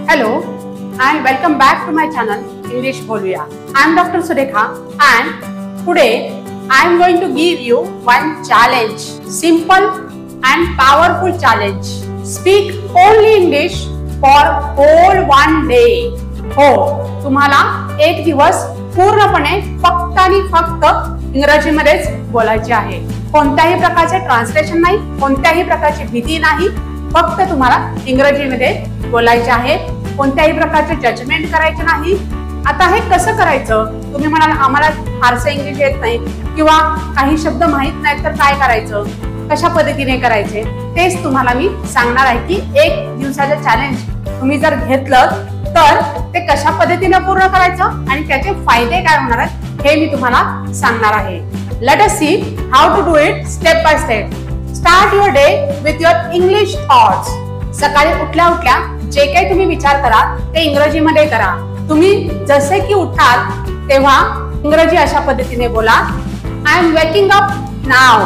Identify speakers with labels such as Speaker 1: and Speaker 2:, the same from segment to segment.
Speaker 1: Hello and welcome back to my channel English Bolviya. I am Dr. Sudekha and today I am going to give you one challenge. Simple and powerful challenge. Speak only English for whole one day. हो, तुम्हाला एक दिवस पूर्णपणे फक्त आणि फक्त इंग्रजीमध्येच बोलायचे आहे. कोणत्याही प्रकारचे ट्रान्सलेशन नाही, कोणत्याही प्रकारची भीती नाही, फक्त तुम्हाला इंग्रजीमध्ये बोलायचे आहे. कोणत्याही प्रकारचे जजमेंट करायचे नाही. आता हे कसं करायचं? तुम्ही म्हणाल आम्हाला फारसं इंग्लिश येत नाही किंवा काही शब्द माहित नाहीत तर काय करायचं, कशा पद्धतीने करायचे, तेच तुम्हाला मी सांगणार आहे की एक दिवसाचं चॅलेंज तुम्ही जर घेतलं तर ते कशा पद्धतीने पूर्ण करायचं आणि त्याचे फायदे काय होणार आहेत हे मी तुम्हाला सांगणार आहे. Let us see how to do it step by step. Start your day with your English thoughts. सकाळी उठल्या उठल्या जे काही तुम्ही विचार करा ते इंग्रजीमध्ये करा. तुम्ही जसे की उठाल तेव्हा इंग्रजी अशा पद्धतीने बोला. I am waking up now.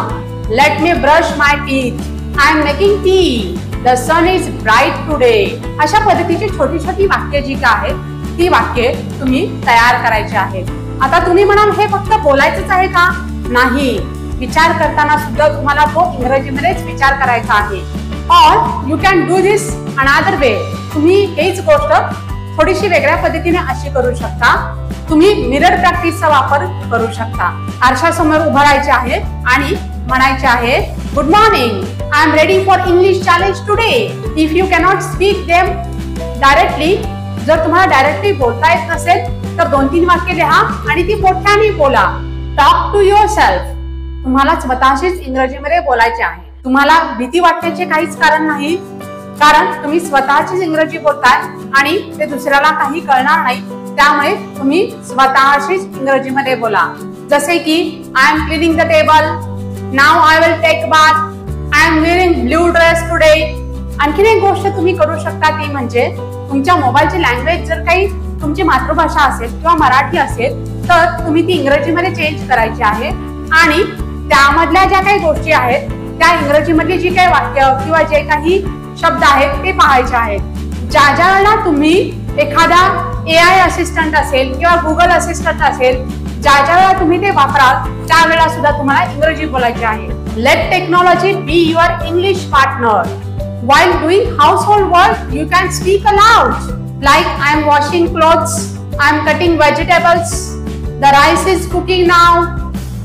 Speaker 1: Let me brush my teeth. I am making tea. The sun is bright today. अशा पद्धतीची छोटी छोटी वाक्य जी काय आहेत ती वाक्य तुम्ही तयार करायची आहेत. आता तुम्ही म्हणाल हे फक्त बोलायचंच आहे का? नाही, विचार करताना सुद्धा तुम्हाला तो इंग्रजीमध्येच विचार करायचा आहे. और you can do this another way. तुम्ही हेच गोष्ट थोडीशी वेगळ्या पद्धतीने अशी करू शकता. तुम्ही मिरर प्रॅक्टिसचा वापर करू शकता. आरशासमोर उभं राहायचे आहे आणि म्हणायचे आहे, good morning, I am ready for English challenge today. If you cannot speak them directly, जर तुम्हाला डायरेक्टली बोलता येत नसेल तर 2-3 वाक्य लिहा आणि ती मोठ्याने बोला. Talk to yourself. तुम्हाला स्वतःशीच इंग्रजीमध्ये बोलायचे आहे. तुम्हाला भीती वाटण्याचे काहीच कारण नाही, कारण तुम्ही स्वतःचीच इंग्रजी बोलताय आणि ते दुसऱ्याला काही कळणार नाही. त्यामुळे तुम्ही स्वतःशीच इंग्रजीमध्ये बोला. जसे की I am cleaning the table. Now I will take bath. I am wearing blue dress today. आणखीन एक गोष्ट तुम्ही करू शकता ती म्हणजे तुमच्या मोबाईलची लँग्वेज जर काही तुमची मातृभाषा असेल किंवा मराठी असेल तर तुम्ही ती इंग्रजीमध्ये चेंज करायची आहे आणि त्यामधल्या ज्या काही गोष्टी आहेत त्या इंग्रजीमधली जी काही वाक्य किंवा जे काही शब्द आहेत ते पाहायचे आहेत. ज्या ज्या वेळेला तुम्ही एखादा AI असिस्टंट असेल किंवा गुगल असिस्टंट असेल, ज्या ज्या वेळेला तुम्ही ते वापराल त्यावेळेला सुद्धा तुम्हाला इंग्रजी बोलायची आहे. Let technology be your English partner. While doing household work, you can speak aloud. Like, I am washing clothes, I am cutting vegetables, the rice is cooking now.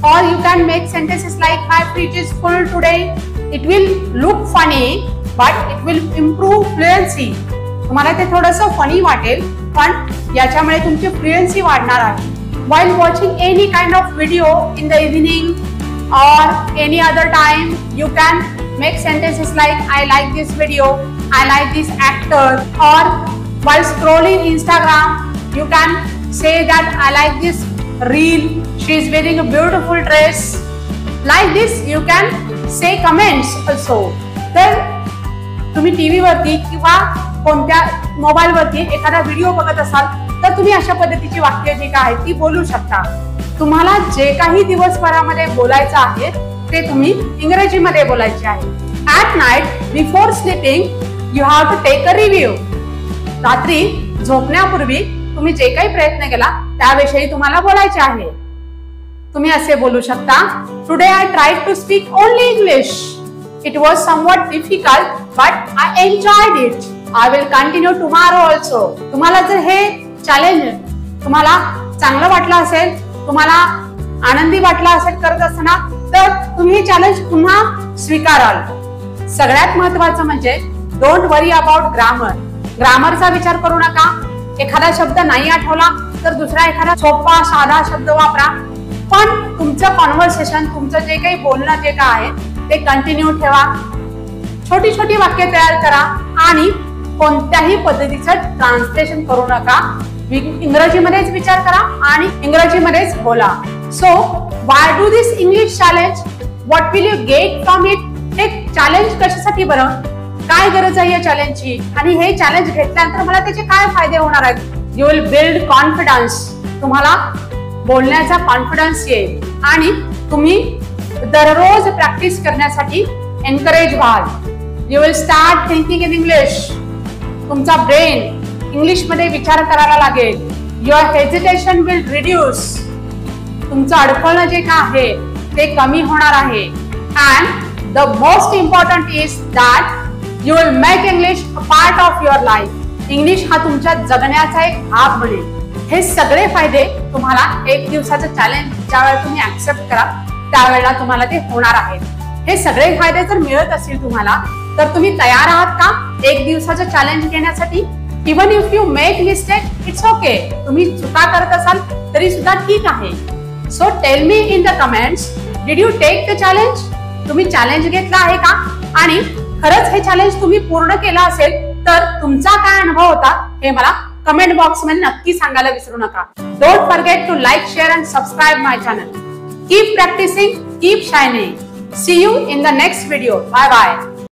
Speaker 1: Or you can make sentences like, my fridge is full today. It will look funny, but it will improve fluency. तुम्हाला ते थोडंसं funny वाटेल, पण याच्यामुळे तुमची fluency वाढणार आहे. While watching any kind of video in the evening or any other time, you can make sentences like, I like this video, I like this actor. Or while scrolling Instagram, you can say that I like this reel, she is wearing a beautiful dress. Like this you can say comments also. तर तुम्ही TV वरती किंवा कोणत्या mobile वरती एखादा video बघत असाल तर तुम्ही अशा पद्धतीची वाक्य जी काय ती बोलू शकता. तुम्हाला जे काही दिवसभरामध्ये बोलायचं आहे ते तुम्ही इंग्रजीमध्ये बोलायचे आहे. At night before sleeping you have to take a review. रात्री झोपण्यापूर्वी तुम्ही जे काही प्रयत्न केला त्याविषयी तुम्हाला बोलायचे आहे. तुम्ही असे बोलू शकता, today I tried to speak only English. It was somewhat difficult but I enjoyed it. I will continue tomorrow also. तुम्हाला जर हे चॅलेंज तुम्हाला चांगलं वाटलं असेल, तुम्हाला आनंदी वाटला असेल करत असताना, तर तुम्ही हे चॅलेंज पुन्हा स्वीकाराल. सगळ्यात महत्वाचं म्हणजे डोंट वरी अबाउट ग्रामर. ग्रामरचा विचार करू नका. एखादा शब्द नाही आठवला तर दुसरा एखादा सोपा साधा शब्द वापरा. पण तुमचं कॉन्व्हर्सेशन, तुमचं जे काही बोलणं जे काय आहे ते कंटिन्यू ठेवा. छोटी छोटी वाक्य तयार करा आणि कोणत्याही पद्धतीचं ट्रान्सलेशन करू नका. इंग्रजीमध्येच विचार करा आणि इंग्रजीमध्येच बोला. So why do this English challenge? What will you get from it? हे चॅलेंज कशासाठी बरं? काय गरज आहे या चॅलेंजची आणि हे चॅलेंज घेतल्यानंतर मला त्याचे काय फायदे होणार आहेत? You will build confidence. तुम्हाला बोलण्याचा कॉन्फिडन्स येईल आणि तुम्ही दररोज प्रॅक्टिस करण्यासाठी एनकरेज व्हाल. You will start thinking in English. तुमचा ब्रेन इंग्लिश मध्ये विचार करायला लागेल. Your hesitation will reduce. तुमचं अडखळणं जे का आहे ते कमी होणार आहे. And the most important is that you will make English a part of your life. English हा तुमच्या जगण्याचा एक भाग बनेल. हे सगळे फायदे तुम्हाला एक दिवसाचं चॅलेंज ज्यावेळेला तुम्ही ऍक्सेप्ट करा त्यावेळेला तुम्हाला ते होणार आहेत. हे सगळे फायदे जर मिळत असतील तुम्हाला तर तुम्ही तयार आहात का एक दिवसाचं चॅलेंज घेण्यासाठी? Even if you make mistake it's okay. तुम्ही चुका करत असाल तरी सुद्धा ठीक आहे. So tell me in the comments, did you take the challenge? तुम्ही चॅलेंज घेतला आहे का? आणि खरंच हे चॅलेंज तुम्ही पूर्ण केलं असेल तर तुमचा काय अनुभव होता हे मला कमेंट बॉक्स मध्ये नक्की सांगायला विसरू नका. Don't forget to like, share and subscribe my channel. Keep practising, keep shining. See you in the next video. Bye bye.